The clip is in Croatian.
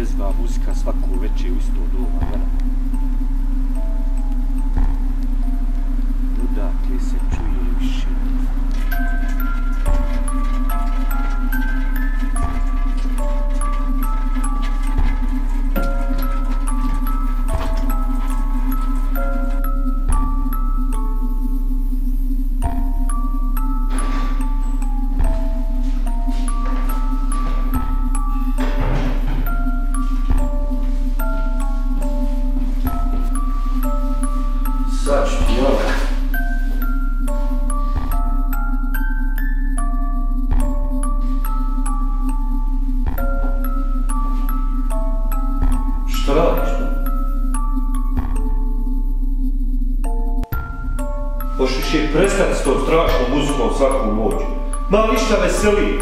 jezva muzika svako večer u isto doba vremena. Odakle se čuje više. Sad ću ti ovo. Šta radiš tu? Hoćeš je prestati s tom strašnom muzikom svaku noć. Ma ništa veseli.